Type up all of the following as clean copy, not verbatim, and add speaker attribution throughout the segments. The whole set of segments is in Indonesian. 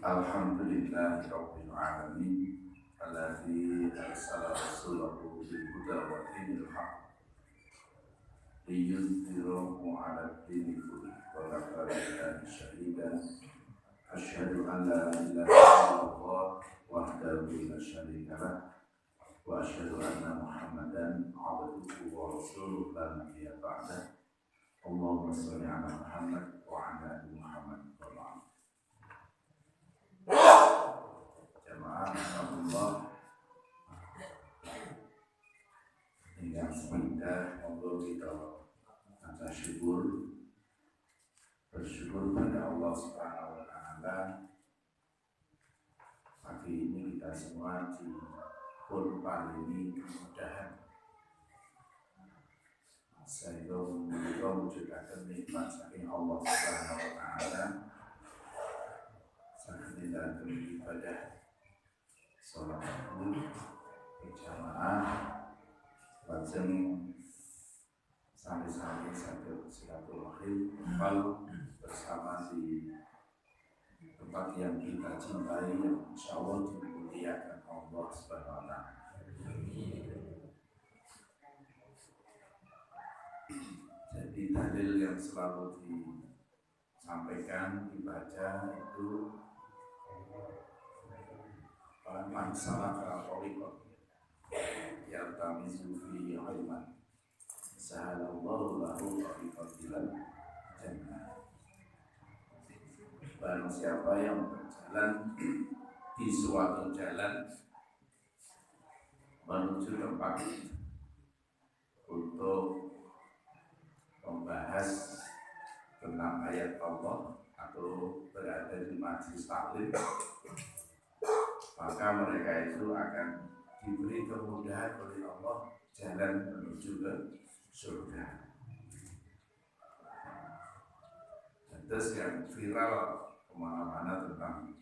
Speaker 1: Alhamdulillahi Rabbil Alamin alladzi arsala rasulahu bil huda wa dinil haq liyudhhirahu 'ala ad-dini kullihi wa kafa billahi shahidan. Asyhadu an la ilaha illallah wahdahu la syarika lah wa asyhadu anna Muhammadan 'abduhu wa rasuluhu la nabiyya ba'dah. Allahumma shalli 'ala Muhammad wa 'ala ali Muhammad. Alhamdulillah hingga semenjak Allah kita atas bersyukur pada Allah Subhanahu wa Ta'ala. Pagi ini kita semua dipun paringi kemudahan sehingga kita wujudkan nikmat saking Allah Subhanahu wa Ta'ala saking dalam ibadah sholat berjamaah lajeng sampai-sampai satu silaturahim kalau bersama di tempat yang kita cintai yang insya Allah dimuliakan Allah Subhanahu wa Ta'ala. Jadi dalil yang selalu disampaikan dibaca itu man salaka tariqan yaltamisu fihi ilman sahalallahu lahu tariqan ilal jannah. Barang siapa yang berjalan di suatu jalan menuju tempat untuk membahas tentang ayat Allah atau berada di majelis taklim, maka mereka itu akan diberi kemudahan oleh Allah jalan menuju ke surga. Terus yang viral kemana-mana tentang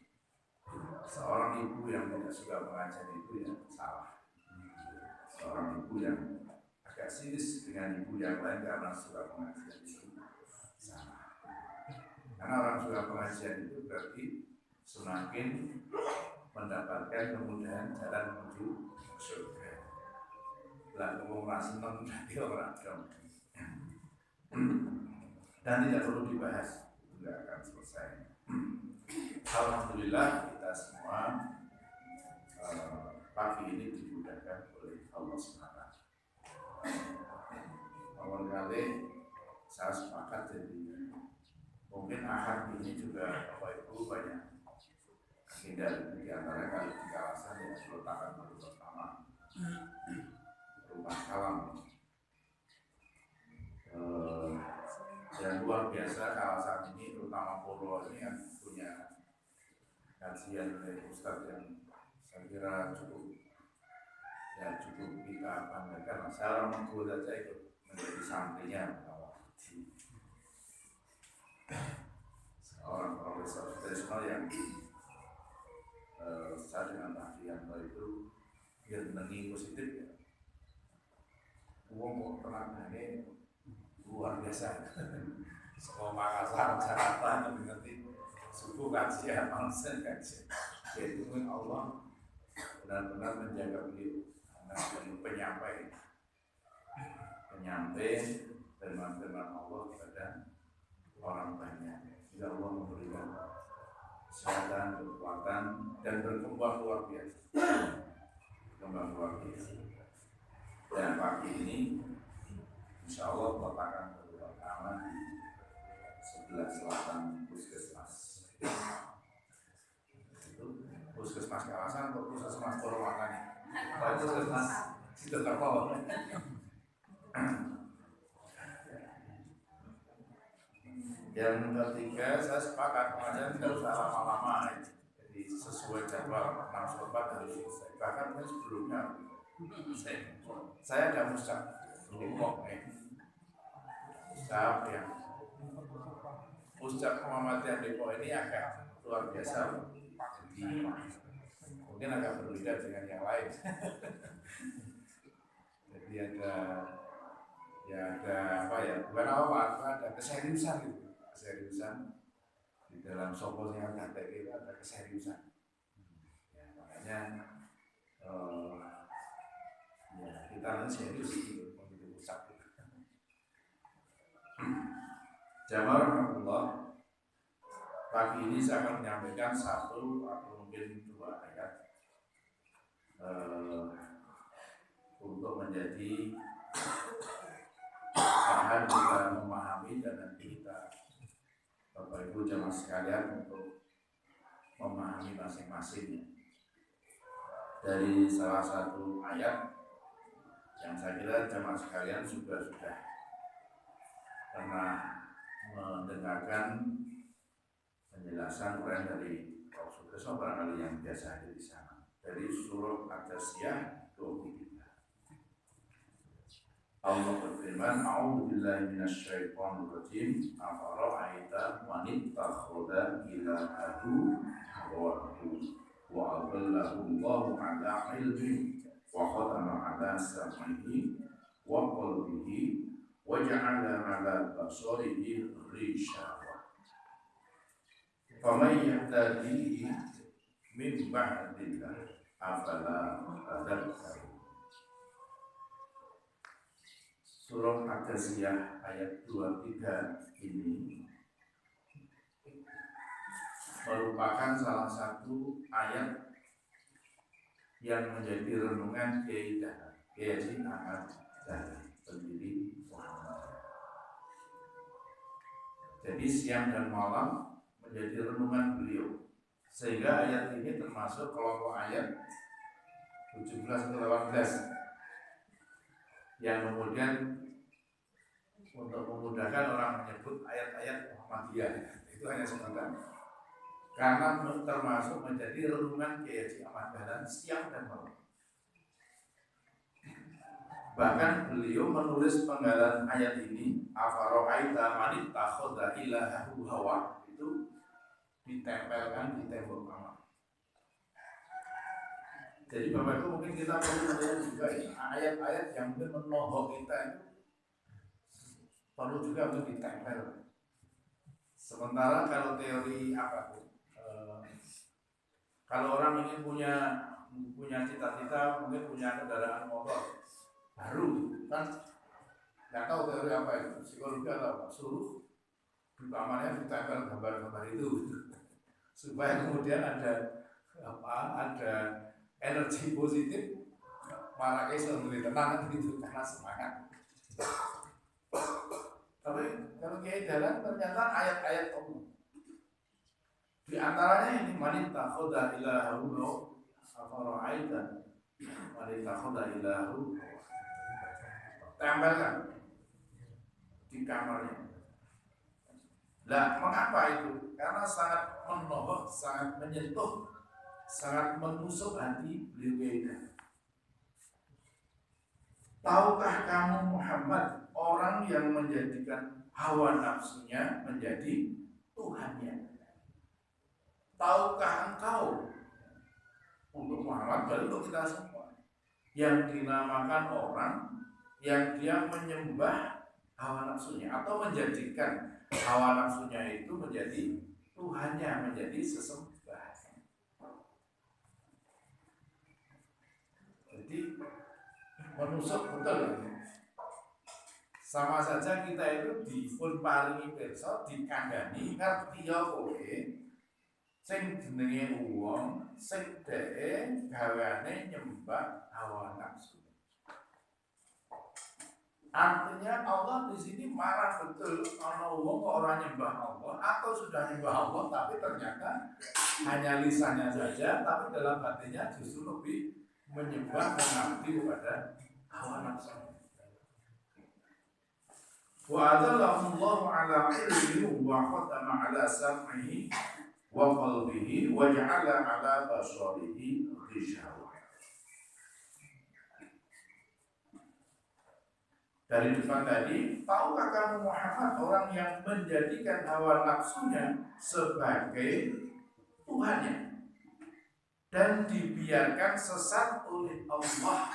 Speaker 1: seorang ibu yang tidak suka mengajar itu ya salah. Seorang ibu yang agak sinis dengan ibu yang lain karena suka mengajar itu salah. Karena orang suka pengajian itu berarti semakin mendapatkan kemudahan jalan menuju surga. Lalu orang senang dari orang dong. Dan tidak perlu dibahas, tidak akan selesai. Alhamdulillah kita semua pagi ini dimudahkan oleh Allah SWT. Awal kali saya sepakat jadi mungkin akan ini juga Bapak Ibu banyak hindari di antara kali di kawasan yang diletakkan baru pertama rumah kalam yang luar biasa. Kawasan ini terutama Polo ini yang punya kajian dari Ustadz yang saya kira cukup kita banggakan. Saya orang Menggo saja ikut menjadi santrinya seorang profesor tradisional yang saya dengan Pak Dianto itu ngenengi positif ya. Uang kok tenaganya luar biasa. Sekolah Makassar, Jakarta, nanti suku kajian, konsen kajian. Jadi mungkin Allah benar-benar menjaga beliau karena beliau penyampai firman-firman Allah kepada orang banyak. Jika Allah memberikan kesehatan, kekuatan, dan berkembang luar biasa. Dan pagi ini insya Allah letakkan pertama di sebelah selatan puskesmas. Itu puskesmas kawasan atau puskesmas Purwakarta? Puskesmas Situ Kerto. Yang ketiga, saya sepakat pengajian tidak usah lama-lama, jadi sesuai jadwal 6 harus selesai. Bahkan sebelumnya saya ada musab Musab yang Musab Muhammadiyah Depok ini agak luar biasa. Jadi mungkin agak berbeda dengan yang lain. Jadi ada ya ada apa ya, bukan apa, ada keseriusan gitu, keseriusan di dalam sopos yang ada itu ada keseriusan. Ya, makanya ya kita harus serius gitu begitu ucap. Jamaah rahmatullah, pagi ini saya akan menyampaikan satu atau mungkin dua ayat untuk menjadi bahan kita memahami dan nanti kita Bapak Ibu jamaah sekalian untuk memahami masing-masingnya. Dari salah satu ayat yang saya kira jamaah sekalian sudah pernah mendengarkan penjelasan Quran dari Rasulullah barangkali yang biasa ada di sana, dari surah Al-Jasiyah 23. Allah berfirman, A'udzubillahi minasyaitonir rajim, afara'aita man ittakhadha ilahahu hawahu wa adallahu Allahu 'ala ilmin wa khatama 'ala sam'ihi wa qalbihi wa ja'ala 'ala basarihi ghishawa. Faman yahtadihi min ba'dillah afala tadhakkarun. Surah Al-Jasiyah ayat 23 ini merupakan salah satu ayat yang menjadi renungan Kiai Haji Ahmad Dahlan, pendiri Muhammadiyah. Jadi siang dan malam menjadi renungan beliau, sehingga ayat ini termasuk kelompok ayat 17-18 yang kemudian untuk memudahkan orang menyebut ayat-ayat Muhammadiyah itu hanya sebentar, karena termasuk menjadi renungan Kiai Haji Ahmad Dahlan siang dan malam. Bahkan beliau menulis penggalan ayat ini, afara'aita man ittakhadha ilahahu hawa, itu ditempelkan di tembok kamar. Jadi Bapak Ibu mungkin kita perlu melihat juga ya, ayat-ayat yang mungkin menohok kita itu perlu juga untuk ditempel. Sementara kalau teori apa tuh? Kalau orang ingin punya cita-cita, mungkin punya kendaraan motor baru, kan? Nggak tahu teori apa itu, psikologi atau apa? Suruh di kamarnya ditempel gambar-gambar itu, supaya kemudian ada energi positif, malah esok lebih tenang gitu karena semangat. Tapi kalau Kiai Dahlan ternyata ayat-ayat Allah. Di antaranya ini man ittakhadha ilahahu afara'aita man ittakhadha ilahahu, tempelkan di kamarnya. Lah, mengapa itu? Karena sangat menohok, sangat menyentuh, sangat menusuk hati beliau Kiai Dahlan. Tahukah kamu Muhammad, orang yang menjadikan hawa nafsunya menjadi Tuhannya? Tahukah engkau, untuk Muhammad dan untuk kita semua, yang dinamakan orang yang dia menyembah hawa nafsunya atau menjadikan hawa nafsunya itu menjadi Tuhannya, menjadi sesembahan. Jadi menusuk betul. Sama saja kita itu dipun paringi pirsa, dikandani ngerti ya kowe sing jenenge wong sing dheke gaweane nyembah hawa nafsu. Artinya Allah di sini marah betul ana wong kok ora nyembah Allah atau sudah nyembah Allah tapi ternyata hanya lisannya saja, tapi dalam hatinya justru lebih menyembah mengabdi kepada hawa nafsu. Wa adallahu Allahu 'ala ilmihi wa khatama 'ala sam'ihi wa qalbihi wa ja'ala 'ala basarihi ghishawa. Dari depan tadi, tahukah kamu Muhammad, orang yang menjadikan hawa nafsunya sebagai Tuhannya dan dibiarkan sesat oleh Allah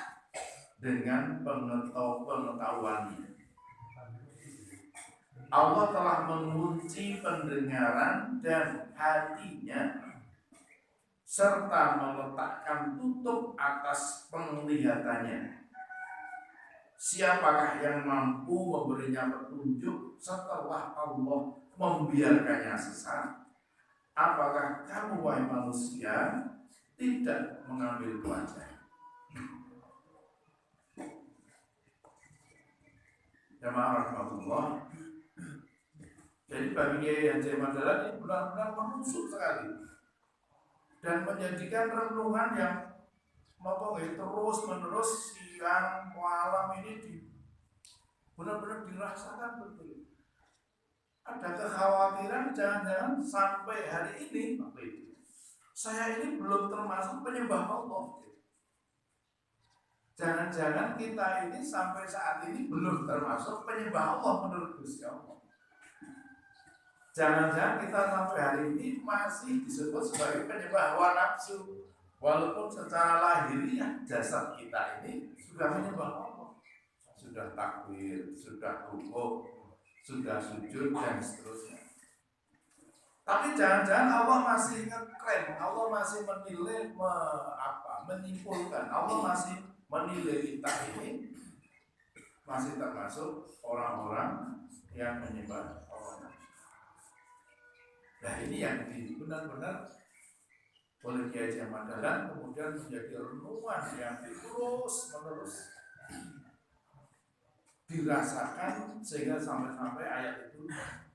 Speaker 1: dengan pengetahuannya. Allah telah mengunci pendengaran dan hatinya serta meletakkan tutup atas penglihatannya. Siapakah yang mampu memberinya petunjuk setelah Allah membiarkannya sesat? Apakah kamu wahai manusia tidak mengambil pelajaran? Jamaah rahmatullah. Jadi bagi Kiai Haji Madahlan ini benar-benar menusuk sekali dan menjadikan renungan yang terus menerus siang malam ini benar-benar dirasakan betul. Ada kekhawatiran jangan-jangan sampai hari ini saya ini belum termasuk penyembah Allah. Jangan-jangan kita ini sampai saat ini belum termasuk penyembah Allah menurut Gusti Allah. Jangan-jangan kita sampai hari ini masih disebut sebagai penyembah hawa nafsu, walaupun secara lahiriah jasad kita ini sudah menyembah Allah, sudah takbir, sudah rukuk, sudah sujud dan seterusnya. Tapi jangan-jangan Allah masih ngeklaim, Allah masih menilai, menyimpulkan, Allah masih menilai kita ini masih termasuk orang-orang yang menyembah Allah. Nah ini yang benar-benar oleh Kiai Haji Madahlan kemudian menjadi renungan yang terus-menerus dirasakan sehingga sampai-sampai ayat itu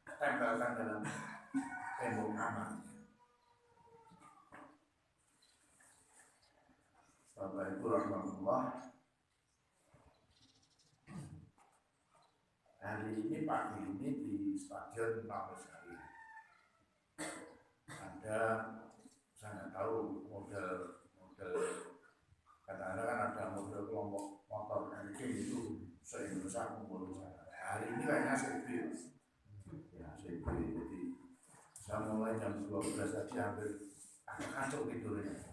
Speaker 1: tempelkan dalam tembok kamar. Bapak Ibu rahmatullah, hari ini pagi ini di Stadion Mabesari ada, saya nggak tahu model kadang-kadang kan ada model kelompok motor mungkin itu se-Indonesia kumpul sana. Hari ini kayaknya CB, ya CB. Jadi saya mulai jam 12 tadi hampir agak kacau tidurnya.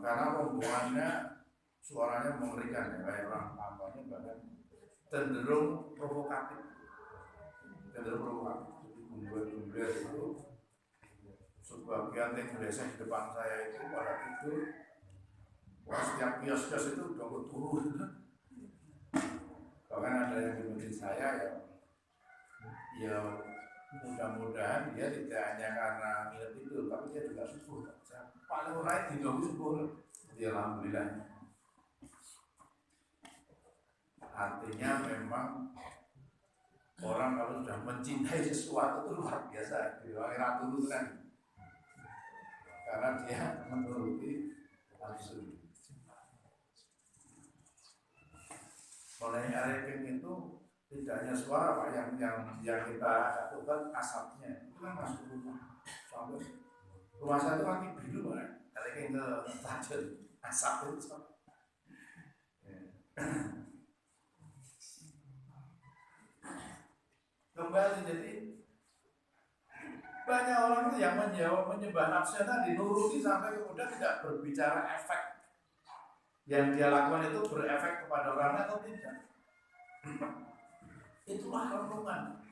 Speaker 1: Karena rombongannya suaranya mengerikan ya, kayak orang tampaknya bahkan cenderung provokatif. Bumbu-bumbu itu sebagian yang beresek di depan saya itu pada tidur. Wah, setiap kios-kios itu udah turun. Bahkan ada yang dimentin saya ya mudah-mudahan dia tidak hanya karena minum tidur, tapi dia juga subuh. Paling right di doa subuh. Ya alhamdulillah. Artinya memang orang kalau sudah mencintai sesuatu itu luar biasa. Di akhirat dulu kan, karena dia menuruti nafsu. Oleh arifin itu tidak hanya suara Pak yang kita lakukan, asapnya itu kan masuk rumah. Sampai rumah saya itu mati biru Pak. Kalau ke stadion asap itu. Kembali jadi banyak orang itu yang menyembah nafsu tadi nuruti sampai kemudian tidak berbicara efek yang dia lakukan itu berefek kepada orangnya atau tidak. Itulah renungan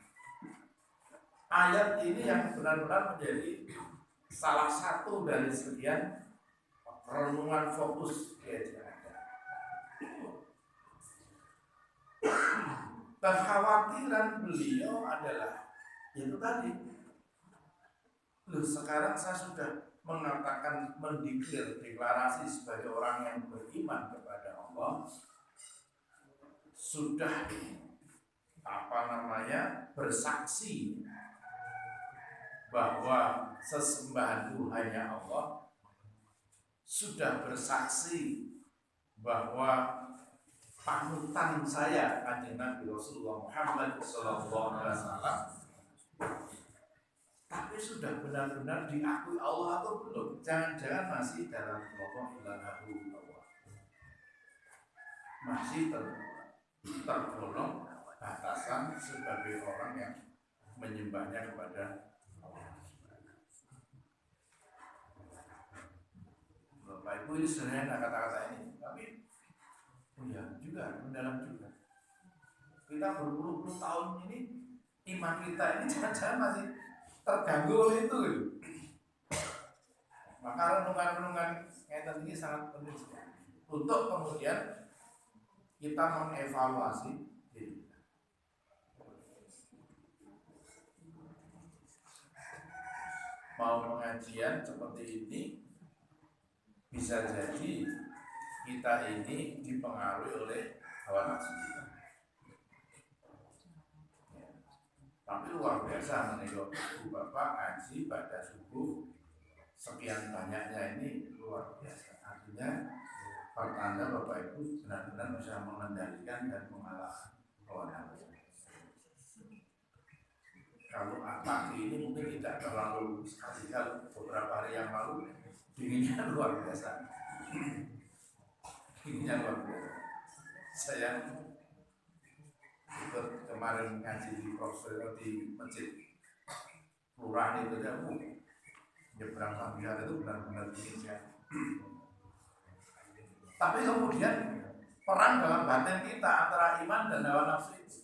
Speaker 1: ayat ini yang benar-benar menjadi salah satu dari sekian renungan fokus dia. Kekhawatiran beliau adalah itu tadi. Loh, sekarang saya sudah mengatakan deklarasi sebagai orang yang beriman kepada Allah, sudah bersaksi bahwa sesembahan itu hanya Allah, sudah bersaksi bahwa panutan saya kanjeng Nabi Rasulullah Muhammad SAW, tapi sudah benar-benar diakui Allah atau belum? Jangan-jangan masih dalam kelompok ilahahu Allah, masih tergolong batasan sebagai orang yang menyembahnya kepada Allah. Bapak Ibu, ini sederhana kata-kata ini, tapi ya juga mendalam juga. kita berpuluh-puluh tahun ini, iman kita ini jangan-jangan masih terganggu oleh itu gitu. Maka renungan-renungan kaitan ini sangat penting sekali untuk kemudian kita mengevaluasi diri. Mau pengajian seperti ini bisa jadi kita ini dipengaruhi oleh hawa nafsu kita. Tapi luar biasa menengok ibu bapak ngaji pada subuh sekian banyaknya ini luar biasa. Artinya pertanda bapak ibu benar-benar bisa mengendalikan dan mengalahkan hawa nafsu. Kalau pagi ini mungkin tidak terlalu sekali, beberapa hari yang lalu dinginnya luar biasa. Dinginnya luar biasa. Saya ikut kemarin ngaji di profesor di masjid kelurahan itu ya, nyebrang Sambiar itu benar-benar dingin ya. Tapi kemudian perang dalam batin kita antara iman dan hawa nafsu itu.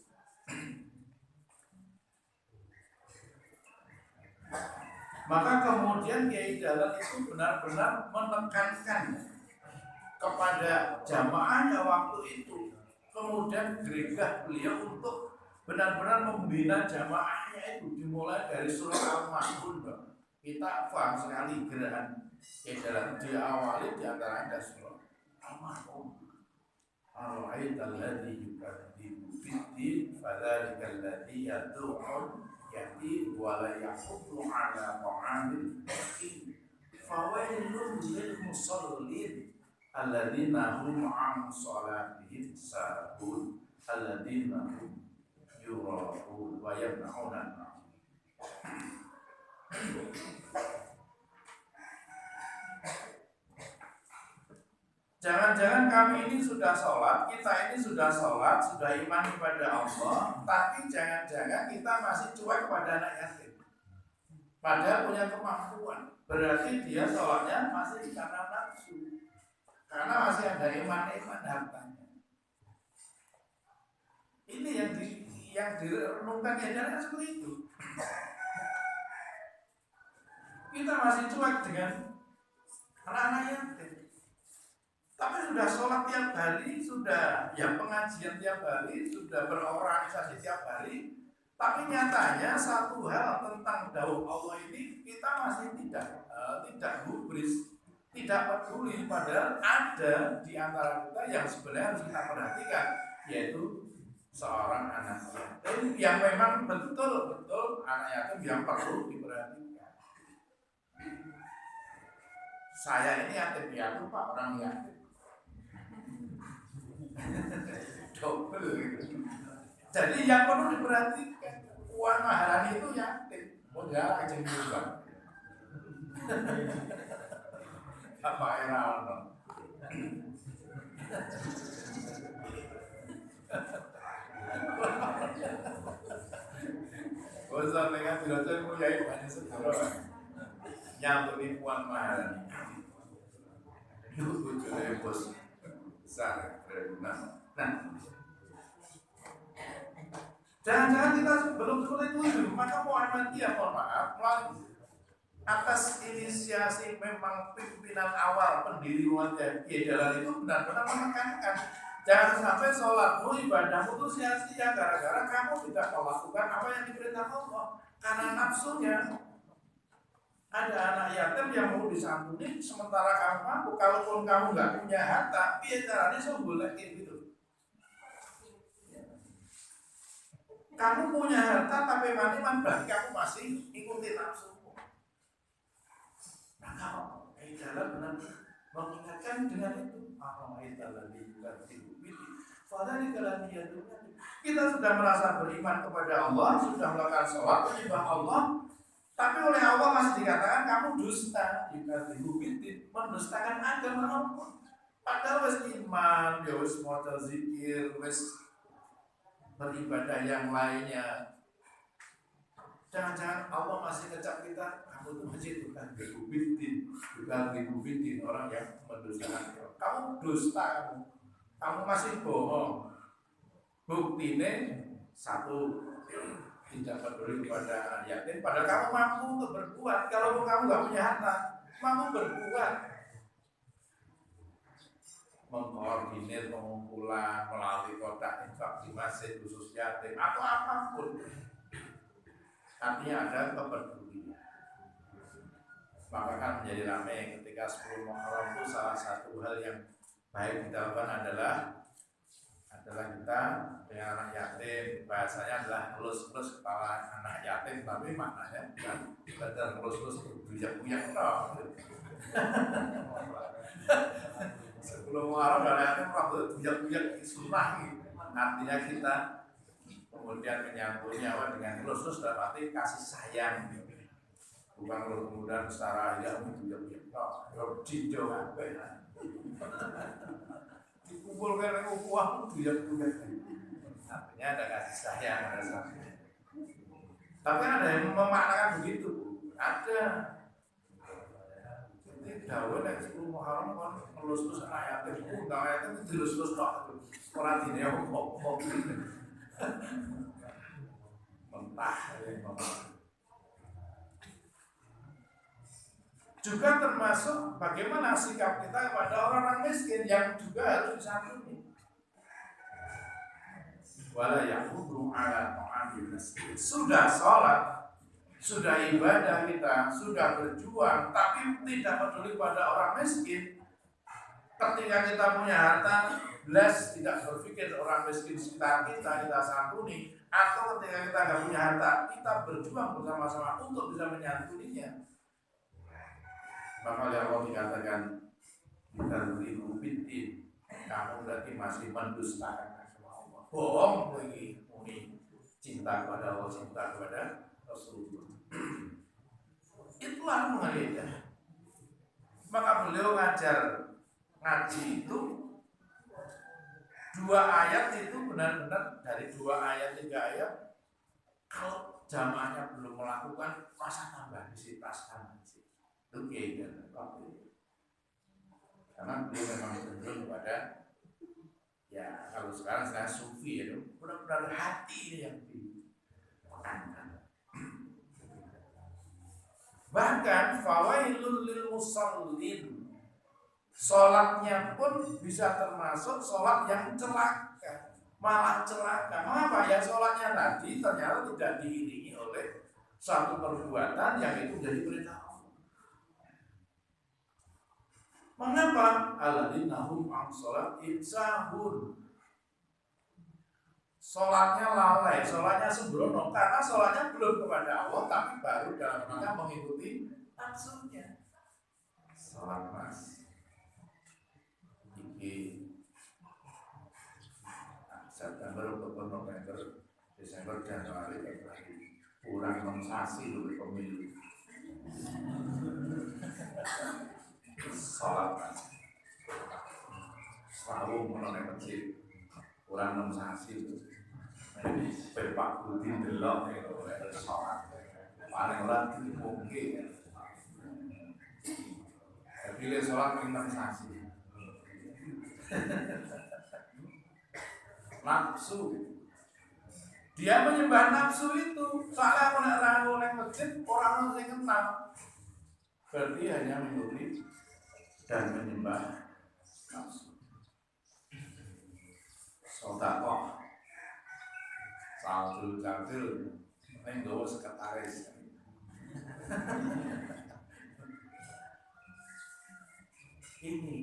Speaker 1: Maka kemudian Kiai Dahlan itu benar-benar menekankan kepada jamaahnya waktu itu. Kemudian gereja beliau untuk benar-benar membina jamaahnya itu dimulai dari surah Al-Ma'un. Kita paham sekali gerakan Kiai Dahlan diawali di antara ada surah Al-Ma'un. Ar-ra'aital ladzi yukadzibu bid-din fadzalikal ladzi yad'u yati wa la yahuddu 'ala ta'amil miskin. Fawailun lil musallin alladzina hum 'an shalatihim sahun alladzina hum yura'un wa yamna'una. Jangan-jangan kami ini sudah sholat, kita ini sudah sholat, sudah iman kepada Allah, tapi jangan-jangan kita masih cuek kepada anak yatim. Padahal punya kemampuan, berarti dia sholatnya masih karena nafsu, karena masih ada iman-iman hartanya. Ini yang direnungkan ya seperti itu. Kita masih cuek dengan anak-anak yatim. Tapi sudah sholat tiap hari, sudah ya pengajian tiap hari, sudah berorganisasi tiap hari. Tapi nyatanya satu hal tentang dawuh Allah ini kita masih tidak gubris, tidak peduli. Padahal ada di antara kita yang sebenarnya harus kita perhatikan, yaitu seorang anak yatim yang memang betul-betul anak yatim yang perlu diperhatikan. Saya ini yatim piatu Pak, orang yatim. Double. Jadi yang perlu diperhatikan Puan Maharani itu yatim, modal kecil juga. Apa era ono? Bosok dengan belajar mulai banyak sedulur. Nyantuni Puan Maharani. Itu bojone bos besar berguna. Nah, jangan-jangan kita belum mulai tujuh, maka Muhammadiyah mohon maaf melalui atas inisiasi memang pimpinan awal pendiri Muhammadiyah Kiai Dahlan itu benar-benar menekankan jangan sampai sholatmu ibadahmu itu sia-sia gara-gara kamu tidak melakukan apa yang diperintahkan Allah karena nafsunya. Ada anak yatim yang mau disantuni sementara kamu mampu, kalaupun kamu nggak punya harta, biar caranya sombong lagi gitu. Kamu punya harta tapi maniman berarti kamu masih ikuti nafsumu. Maka Jalan benar mengingatkan dengan itu. Kita sudah merasa beriman kepada Allah, sudah melakukan sholat, menyembah Allah. Tapi oleh Allah masih dikatakan kamu dusta, mendustakan agama Allah. Padahal wis iman, ya wis maca zikir, wis beribadah yang lainnya. Jangan-jangan Allah masih ngecap kita, kamu tuh masih bukan bibubitin, orang yang mendustakan. Kamu dusta, kamu masih bohong. Buktinya satu, tidak peduli kepada anak yatim, padahal kamu mampu untuk berbuat. Kalau kamu nggak punya harta, mampu berbuat, mengkoordinir pengumpulan melalui kotak infak di masjid khusus yatim atau apapun, artinya ada kepedulian. Maka kan menjadi ramai ketika 10 Muharram itu salah satu hal yang baik dilakukan adalah kita dengan anak yatim, bahasanya adalah ngelus-ngelus kepala anak yatim, tapi maknanya bukan sekedar ngelus-ngelus bujak-bujak toh. 10 Muharram anak yatim rambut bujak-bujak sunnah gitu. Artinya kita kemudian menyambutnya dengan ngelus-ngelus dalam arti kasih sayang, bukan kemudian secara ya bujak-bujak toh, jinjau apa ya. Dikumpulkan uang bujak-bujak. Artinya ada kasih sayang, ada sayang. Tapi ada yang memaknakan begitu, ada. Jadi dakwah dari 10 Muharram kan ngelus-ngelus anak yatim, anak yatim itu dilus-lus tok. Orang dini aku kok mentah. Juga termasuk bagaimana sikap kita kepada orang-orang miskin yang juga harus disantuni. Wala yaqudru ala ta'amil miskin. Sudah sholat, sudah ibadah kita, sudah berjuang, tapi tidak peduli pada orang miskin. Ketika kita punya harta, belas tidak berpikir orang miskin sekitar kita santuni. Atau ketika kita tidak punya harta, kita berjuang bersama-sama untuk bisa menyantuninya. Maka Allah dikatakan kita beribu bitin, kamu berarti masih mendustakan sama Allah. Bohong lagi, muni cinta kepada Allah, cinta kepada Rasulullah. Itulah mengalir. Maka beliau ngaji itu 2 ayat itu benar-benar dari 2 ayat 3 ayat. Kalau jamaahnya belum melakukan, masa tambah disipaskan. Oke, karena beliau memang cenderung kepada ya kalau sekarang saya sufi ya, benar-benar hati yang ditekankan. Bahkan fawailul lil musallin, sholatnya pun bisa termasuk sholat yang celaka, malah celaka. Mengapa ya sholatnya tadi ternyata tidak diiringi oleh satu perbuatan yang itu menjadi perintah. Mengapa? Alladzina hum an sholati sahun. Sholatnya lalai, sholatnya sembrono, karena sholatnya belum kepada Allah, tapi baru dalam rangka mengikuti nafsunya. Sholat mas, ini September, Oktober, November, Desember, Januari, Februari, kurang mensasi lebih pemilu. Sholat selalu mengenai masjid kurang 6 sasi itu Pak Budin delok sholat paling lagi mungkin pilih sholat 6 sasi nafsu, dia menyembah nafsu itu. Soalnya orang yang masjid orang yang kenal, berarti hanya mengikuti dan menyembah nafsu. Sodakoh Saudul yang gawa sekretaris. Ini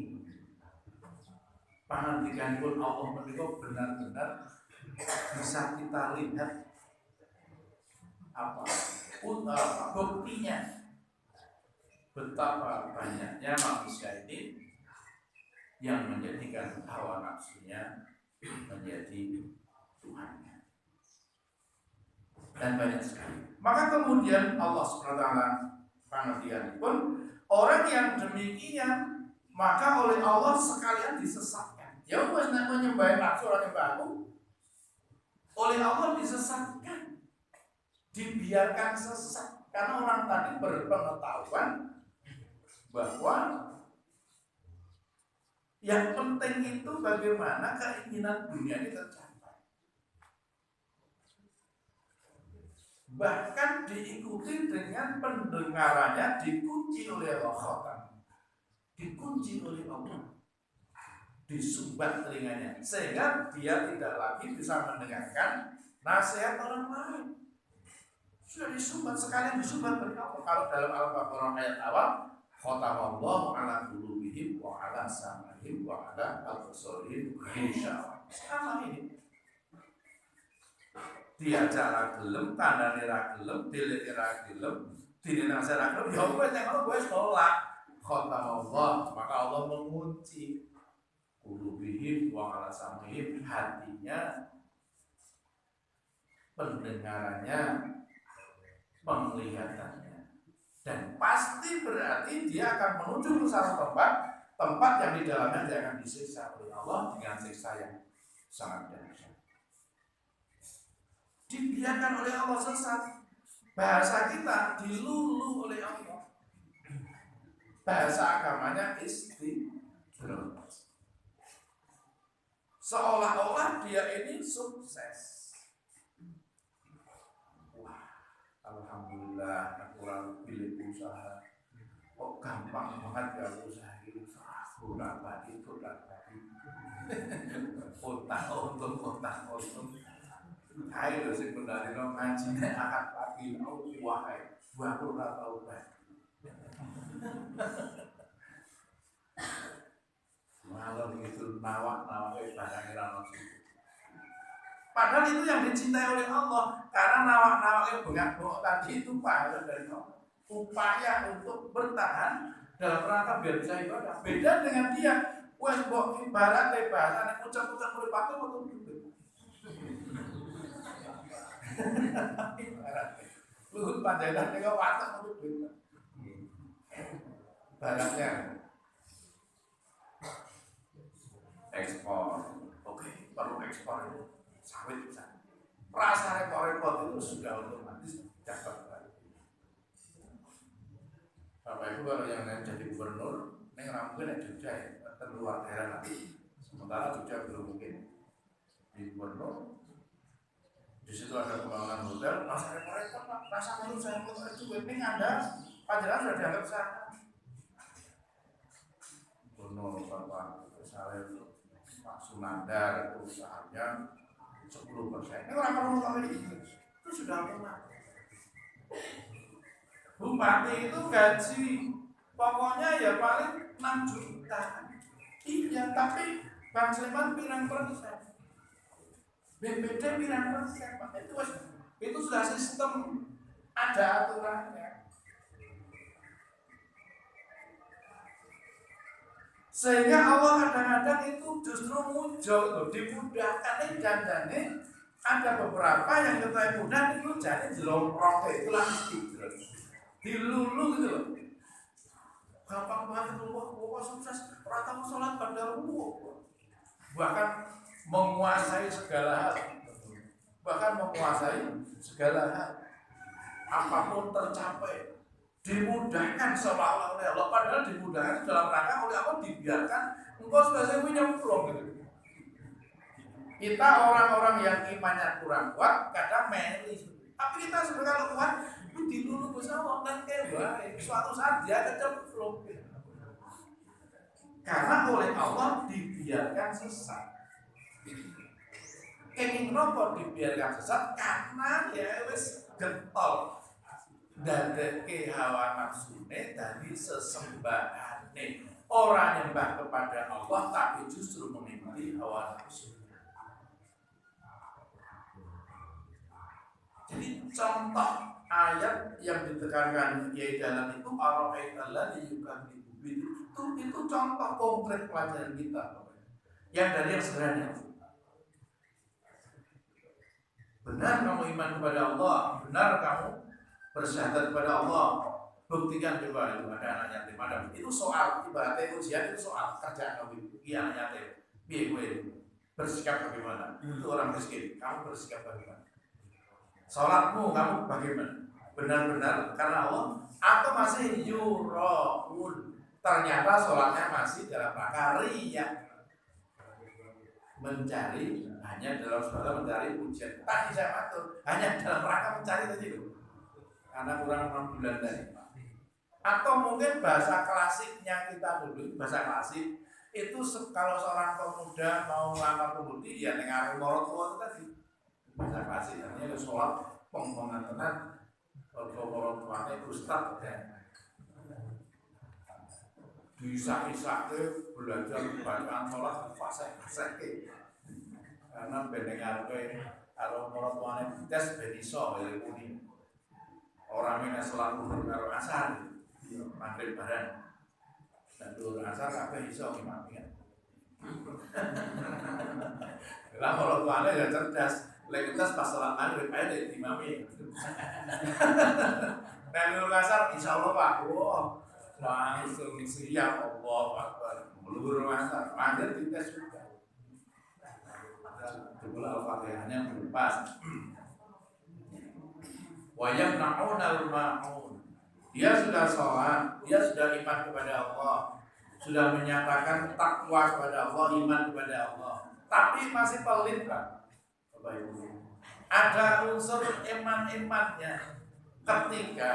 Speaker 1: pangandikan pun Allah menika benar-benar bisa kita lihat apa buktinya. Betapa banyaknya manusia ini yang menjadikan hawa nafsunya menjadi Tuhannya. Dan banyak sekali. Maka kemudian Allah SWT pengertian pun orang yang demikian maka oleh Allah sekalian disesatkan. Ya wes nek menyembah nafsu ora nyembahku. Oleh Allah disesatkan. Dibiarkan sesat karena orang tadi berpengetahuan bahwa yang penting itu bagaimana keinginan dunia ini tercapai. bahkan diikuti dengan pendengarannya dikunci oleh Allah khotam, dikunci oleh Allah, disumbat telinganya sehingga dia tidak lagi bisa mendengarkan nasihat orang lain. Sudah disumbat, sekalian disumbat oleh Allah. Kalau dalam Al-Baqarah ayat awal, khatamallahu ala qulubihim wa ala sam'ihim wa ala absarihim ghishawa. Sama ini. Diajak ra gelem, tandane ra gelem, dilek ra gelem, dinasihati ra gelem, ya wis nek ngono wis tolak. Khatamallah, maka Allah mengunci qulubihim wa ala sam'ihim, hatinya, pendengarannya, penglihatannya, dan pasti berarti dia akan menuju ke satu tempat yang di dalamnya dia akan disiksa oleh Allah dengan siksa yang sangat dahsyat. Dibiarkan oleh Allah sesat. Bahasa kita dilulu oleh Allah. Bahasa agamanya istidroj. Seolah-olah dia ini sukses. Alhamdulillah, aku orang pilih usaha. Kok gampang banget ya usaha ini. Utang lagi. Utang. Ayo sing pendalino ngajine akad lagi. Wahai, aku ora tau bae. Malah begitu nawak barang ora ono. Padahal itu yang dicintai oleh Allah. Karena nawak-nawaknya bengak-bengok tadi itu pahala dari Allah. Upaya untuk bertahan dalam rangka biar bisa ibadah. Beda dengan dia. Wes mbok ibarat bahasa nek ucap-ucap murid pakai waktu itu. Luhut panjaitan nek watak untuk itu. Baratnya ekspor. Oke, perlu ekspor itu. Sawit bisa. Rasa repot-repot itu sudah otomatis dapat. Bapak Ibu kalau yang lain jadi gubernur, neng mungkin ada Jogja ya, terluar daerah nanti. Sementara Jogja belum mungkin di gubernur. Di situ ada pembangunan hotel, rasa repot-repot, rasa menurut saya itu ini Anda, Pajaran sudah dianggap sah. Gubernur Bapak Saleh Pak Sunandar itu usahanya 10%. Ini orang perlu tahu itu sudah pernah. Bupati itu gaji pokoknya ya paling 6 juta. Iya, tapi Bang Sleman pirang persen, BPD pirang persen, itu sudah sistem, ada aturannya. Sehingga Allah kadang-kadang itu justru muncul, dimudahkan dan ada beberapa yang kita mudah itu jadi jelomprok, itulah istidroj, dilulu gitu loh. Gampang banget loh, wah sukses, rata sholat pada bahkan menguasai segala hal, apapun tercapai, dimudahkan seolah-olah oleh Allah, padahal dimudahkan dalam rangka oleh Allah dibiarkan engkau sebagai nyemplung gitu. Kita orang-orang yang imannya kurang kuat kadang meli, tapi kita sebenarnya kalau kuat itu dilulu Gusti Allah dan baik suatu saat dia akan cemplung karena oleh Allah dibiarkan sesat. Kenging nopo dibiarkan sesat karena ya wis getol dadeke hawa nafsune dari sesembahane, orang nyembah kepada Allah tapi justru mengikuti hawa nafsu. Jadi contoh ayat yang ditekankan Kiai Dalam itu ara'aitalladzi yukadzibu itu contoh konkret pelajaran kita yang dari yang sederhana. Benar kamu iman kepada Allah, benar kamu bersyahadat kepada Allah, buktikan coba itu ada anak yatim, ada itu soal ibaratnya ujian, itu soal kerjaan kamu itu iya anak yatim, gue bersikap bagaimana, itu orang miskin, kamu bersikap bagaimana, sholatmu kamu bagaimana, benar-benar karena Allah atau masih yuraun, ternyata sholatnya masih dalam rangka riya. mencari hanya dalam sebuah mencari pujian. Tadi saya matur hanya dalam rangka mencari tadi loh, karena kurang 6 bulan tadi. Atau mungkin bahasa klasiknya kita dulu, bahasa klasik itu kalau seorang pemuda mau melamar pemudi ya dengar morot tua itu tadi. Bahasa klasik artinya itu sholat pengkongan tenan morot tuanya ustad ya. Bisa-bisa ke belajar bacaan sholat fasih-fasih karena pendengar ke kalau morot tuanya tes beniso ya kuning orang ini selalu berkaro asar maghrib bareng dan dulu asar kabeh iso imami kan. Lah morot tuanya ya cerdas lekitas pas sholat maghrib aja di imami. Dan dulu asar insya Allah Pak, langsung siap Allah Akbar meluru asar maghrib dites juga. Coba Al-Fatihahnya belum pas. Wayam na'unal ma'un. Dia sudah sholat, dia sudah iman kepada Allah, sudah menyatakan takwa kepada Allah, iman kepada Allah, tapi masih pelit Pak. Bapak Ibu, ada unsur iman-imannya. Ketika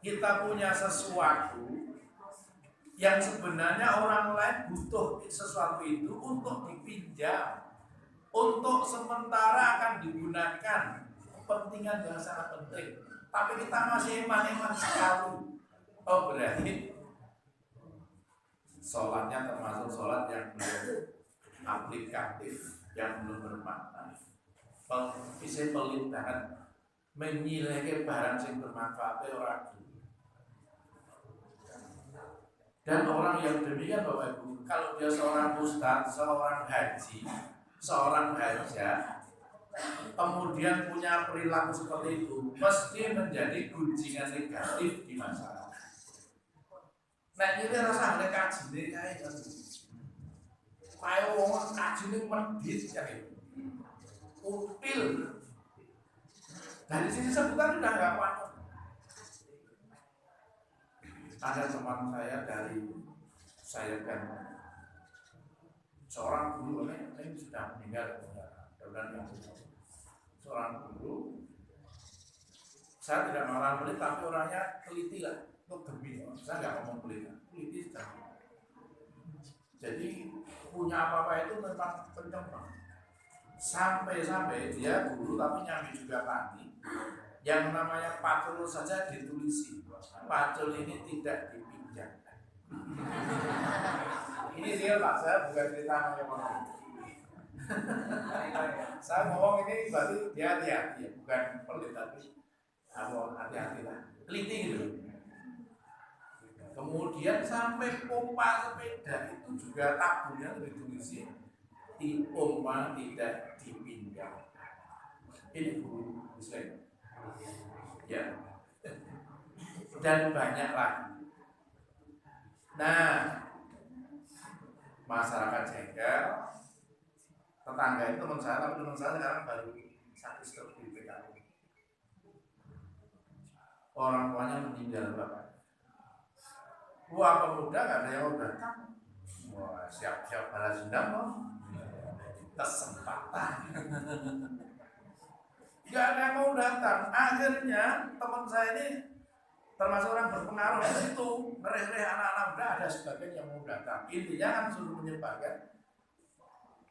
Speaker 1: kita punya sesuatu yang sebenarnya orang lain butuh sesuatu itu untuk dipinjam, untuk sementara akan digunakan kepentingan yang sangat penting, tapi kita masih iman-iman sekali. Oh berarti sholatnya termasuk sholat yang belum aplikatif, yang belum bermakna. Bisa pelit banget menyilehke barang yang bermanfaat orang. Dan orang yang demikian Bapak Ibu, kalau dia seorang ustadz, seorang haji, seorang hajah, kemudian punya perilaku seperti itu, mesti menjadi gunjingan negatif di masyarakat. Nah ini rasa ada kaji ini kayak orang kaji ini medit kayak upil. Dari sini sebutan udah nggak patut. Ada teman saya dari saya kan seorang guru ini sudah meninggal dan seorang guru. Saya tidak marah pelit, tapi orangnya teliti lah, itu gembira. Saya nggak ngomong pelit, teliti saja. Jadi punya apa-apa itu memang kenceng. Sampai dia guru tapi nyambi juga tani. Yang namanya pacul saja ditulisi. Pacul ini tidak dipinjamkan. Ini real Pak, saya bukan cerita orang. Saya ngomong ini berarti dia hati-hati ya, bukan pelit tapi hati-hati lah, teliti gitu. Kemudian sampai pompa sepeda itu juga tabunnya ditulisi di pompa tidak dipinjamkan. Ini guru Muslim. Ya. Dan banyak lagi. Nah, masyarakat jengkel, tetangga itu teman saya, tapi teman saya sekarang baru sakit stroke di PKU. Orang tuanya meninggal Bapak. Wah pemuda nggak ada yang mau datang. Wah siap-siap balas dendam loh. Kesempatan. Nggak ada yang mau datang. Akhirnya teman saya ini termasuk orang berpengaruh di situ, ngereh-ngereh anak-anak muda, ada sebagian yang mau datang. Intinya kan suruh menyebarkan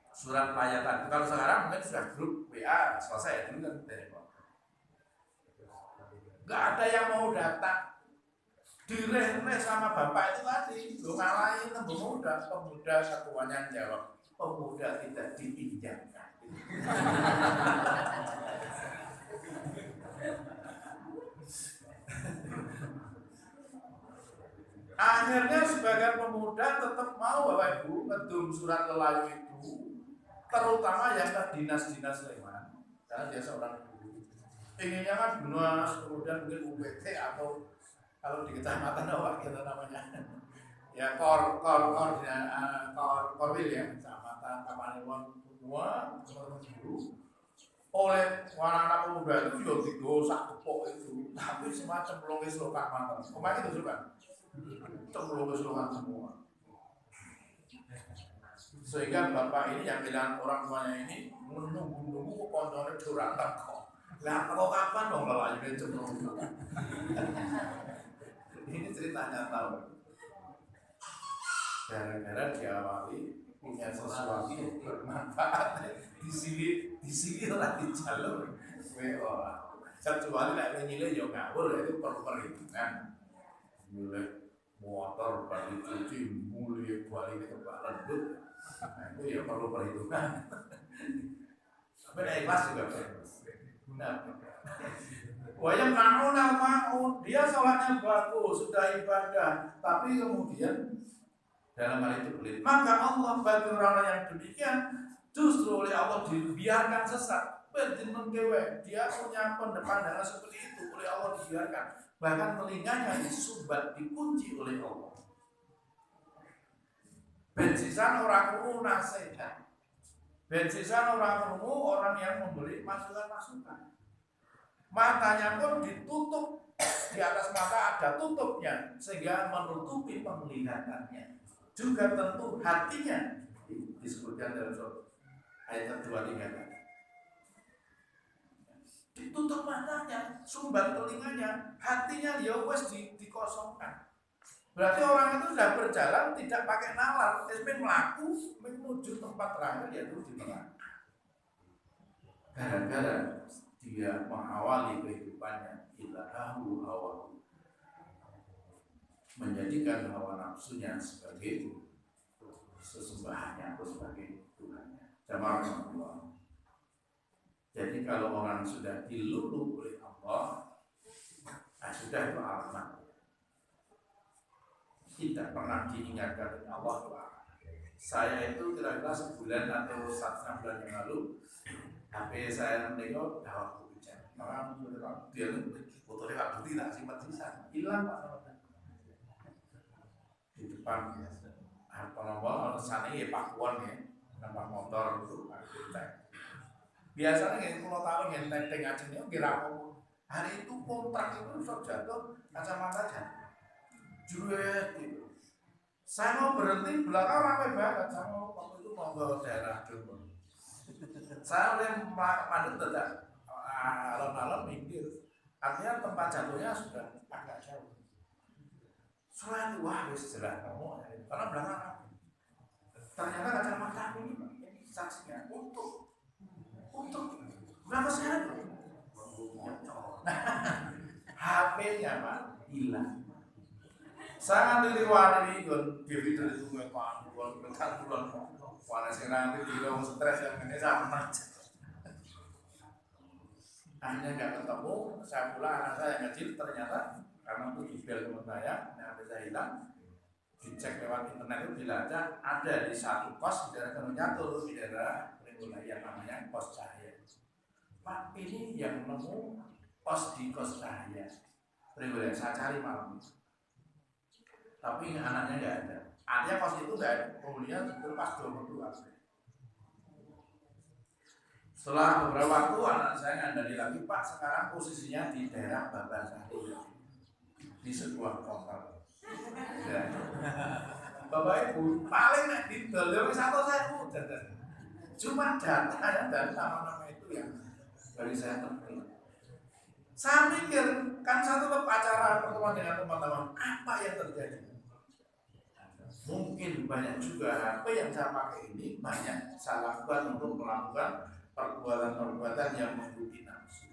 Speaker 1: surat pelayanan. Kalau sekarang mungkin sudah grup WA selesai dulu kan telepon. Nggak ada yang mau datang. Direh-reh sama bapak itu tadi, lu ngalahin pemuda satuannya jawab, pemuda tidak dipinjamkan. Akhirnya sebagian pemuda tetap mau Bapak Ibu ngedum surat lelayu itu, terutama yang ke dinas-dinas Sleman, karena dia seorang guru. Inginnya kan dinas, kemudian mungkin UPT atau kalau di kecamatan apa kita namanya, ya korwil ya, kecamatan Kapanewon semua teman-teman guru. Oleh anak-anak pemuda itu juga didosak kepok itu, tapi semacam pelongis lokal mantan. Kemarin itu juga cemplung keseluruhan semua. Sehingga bapak ini yang bilang orang tuanya ini menunggu koncone curang kok. Lah kok kapan dong lelayune cemplung. Ini ceritanya tahu. Gara-gara diawali punya sesuatu yang bermanfaat di sini lagi jalur ora. Kecuali nek nyile yo ngawur itu perlu perhitungan. Mulai motor balik cuci mulai balik ke lembut. Nah, itu ya perlu perhitungan. Tapi nek ikhlas juga benar. Wayang mau dia sholatnya bagus, sudah ibadah, tapi kemudian dalam hal itu pelit. Maka Allah bagi orang yang demikian justru oleh Allah dibiarkan sesat. Berjeneng dewe, dia punya pandangan seperti itu oleh Allah dibiarkan. Bahkan telinganya disumbat, dikunci oleh Allah. Bensisan orang krungu nasihat. Bensisan orang krungu orang yang memberi masukan-masukan. Matanya pun ditutup, di atas mata ada tutupnya sehingga menutupi penglihatannya. Juga tentu hatinya disebutkan dalam surat ayat 23 tadi. Ditutup matanya, sumbat telinganya, hatinya ya wes dikosongkan. Berarti orang itu sudah berjalan tidak pakai nalar, melaku menuju tempat terakhir yaitu di neraka. Gara-gara dia mengawali kehidupannya ilahahu hawahu, menjadikan hawa nafsunya sebagai sesembahannya atau sebagai Tuhannya. Jamaah Allah. Jadi kalau orang sudah diluluh oleh Allah, sudah itu alamat. Tidak pernah diingatkan oleh Allah. Saya itu kira-kira sebulan atau 1 bulan yang lalu, HP saya menengok dah waktu hujan. Maka dia fotonya Pak Budi tak simpan sisa, hilang Pak. Di depan apa nomor sana ya Pak Kuan ya, nama motor itu Pak. Biasanya yang 10 tahun yang tenteng aja nih kira apa. Hari itu kontrak itu sok jatuh kacamata jatuh. Juret gitu. Saya mau berhenti belakang ramai banget. Saya mau waktu itu mau ke daerah Jogja. Saya oleh mandek tidak alon-alon minggir. Artinya tempat jatuhnya sudah agak jauh. Soalnya itu wah wis jelas kamu karena belakang ramai. Ternyata kacamata aku ini saksinya untuk kenapa sehat? HP-nya Pak hilang. Sangat diriwari kon David itu Pak bulan bekan bulan warna serang itu dia stres yang ini sama. Akhirnya nggak ketemu. Saya pulang anak saya yang kecil ternyata karena itu email teman saya, HP saya hilang. Dicek lewat internet itu dilacak ada di satu kos di daerah Gunung di daerah yang namanya Kos Cahaya. Pak ini yang nemu kos di Kos Cahaya. Yang saya cari malam itu. Tapi anaknya nggak ada. Artinya kos itu nggak ada. Kemudian itu pas 22. Setelah beberapa waktu anak saya ngandani lagi, Pak sekarang posisinya di daerah Babasari di sebuah kota. Ya. Bapak Ibu paling nek didol satu saya udah. Cuma data dan nama-nama itu yang dari saya terpilih. Saya mikir kan satu acara pertemuan dengan teman-teman apa yang terjadi? Mungkin banyak juga HP yang saya pakai ini banyak saya lakukan untuk melakukan perbuatan-perbuatan yang mengikuti nafsu.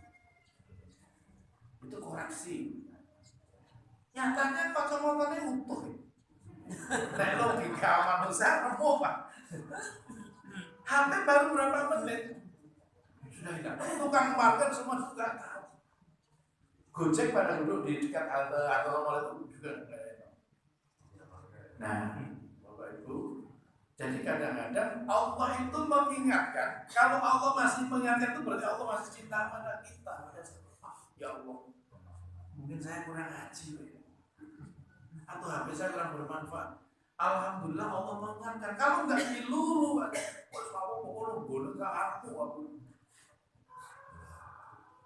Speaker 1: Itu koreksi. Nyatanya kacamatanya utuh. Nah logika manusia nemu Pak. HP baru berapa menit sudah hilang. Tukang parkir semua juga tahu. Gojek pada duduk di dekat halte atau mall itu juga. Nah, Bapak Ibu, jadi kadang-kadang Allah itu mengingatkan. Kalau Allah masih mengingatkan itu berarti Allah masih cinta pada kita. Ya Allah, mungkin saya kurang ngaji, atau HP saya kurang bermanfaat. Alhamdulillah Allah mengingatkan. Kalau nggak dilulu,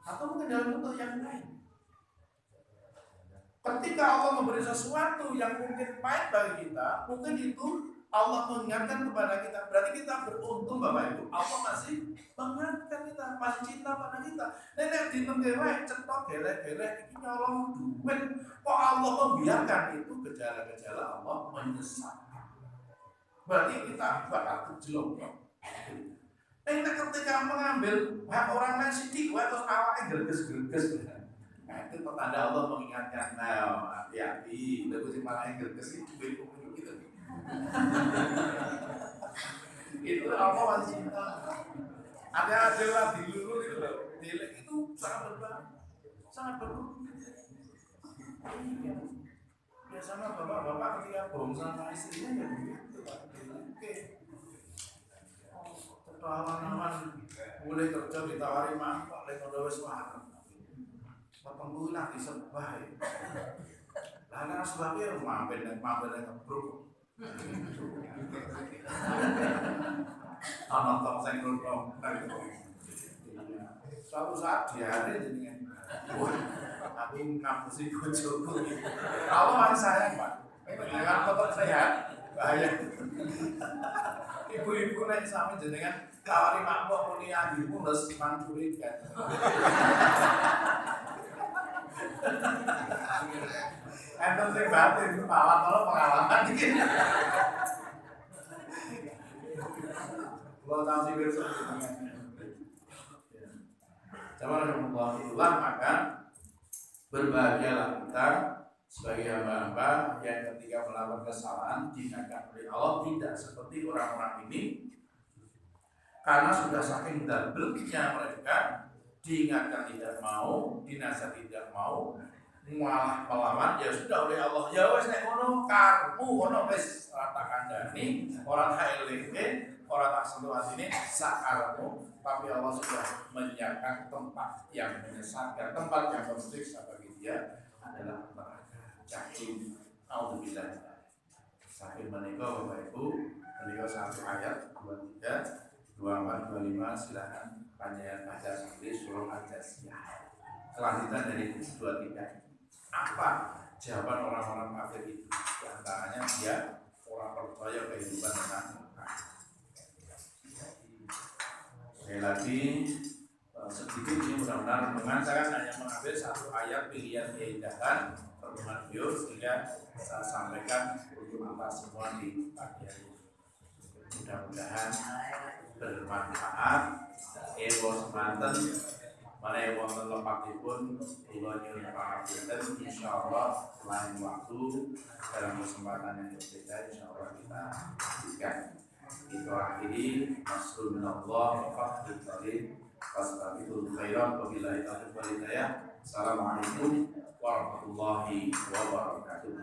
Speaker 1: atau mungkin dalam bentuk yang lain. Ketika Allah memberi sesuatu yang mungkin pahit bagi kita, mungkin itu Allah mengingatkan kepada kita, berarti kita beruntung Bapak Ibu. Allah masih mengingatkan kita, masih cinta pada kita. Nenek di negara cetok gelek-gelek ini nyolong duit. Kok Allah membiarkan itu? Gejala-gejala Allah menyesatkan. Berarti kita bakal kejlok. Nenek ketika mengambil hak orang lain sidik, terus awalnya gerges-gerges. Nah itu pertanda Allah mengingatkan. Nah hati-hati, lalu si malah gerges itu duit gitu. Itu apa masih cinta? Ada lagi dulu itu loh. Dilek itu sangat berbahaya. Biasanya bapak-bapak ketika bohong sama istrinya ya begitu Pak. Oke. Aman-aman mulai kerja ditawari mangkok lek ora wis wareng. Ketemu lagi sebah. Lah sebabnya mampir kebruk. Anak tak saya nonton, suatu saat diare jenengan, aku ngapusi bojoku. Apa masih sayang Pak? Jangan kotor sehat, bahaya. Ibu-ibu naik sama jenengan, tawari mangkok muni adikmu harus mancuri kan. Enten sing batin pawat kalau pengalaman iki. Kalau tahu sih besok Jangan itulah maka berbahagialah kita sebagai hamba-hamba yang ketika melakukan kesalahan diingatkan oleh Allah tidak seperti orang-orang ini karena sudah saking double-nya mereka diingatkan tidak mau, dinasihati tidak mau, malah melawan ya sudah oleh Allah ya wes nek ngono karmu ngono wis tak kandhani ora tak elinge ora tak sentuh atine sakarmu tapi Allah sudah menyiapkan tempat yang menyesatkan tempat yang tersiksa bagi dia adalah neraka jahim. Alhamdulillah sampai menika Bapak Ibu menika satu ayat 23 24 25 silakan panjenengan baca sendiri surah Al-Jasiyah kelanjutan dari 23. Apa jawaban orang-orang kafir itu? Di antaranya dia orang percaya kehidupan dengan sekali lagi sedikit ini mudah-mudahan saya hanya mengambil satu ayat pilihan keindahan pertemuan beliau sehingga saya sampaikan untuk kita semua di pagi hari ini. Mudah-mudahan bermanfaat. Semanten mana yang wonten lepatipun kula nyuwun pangapunten insyaallah lain waktu dalam kesempatan yang berbeda insyaallah kita lanjutkan. Itu akhiri masrul minallah wa fadlul karim wassalamualaikum warahmatullahi wabarakatuh. Assalamualaikum warahmatullahi wabarakatuh.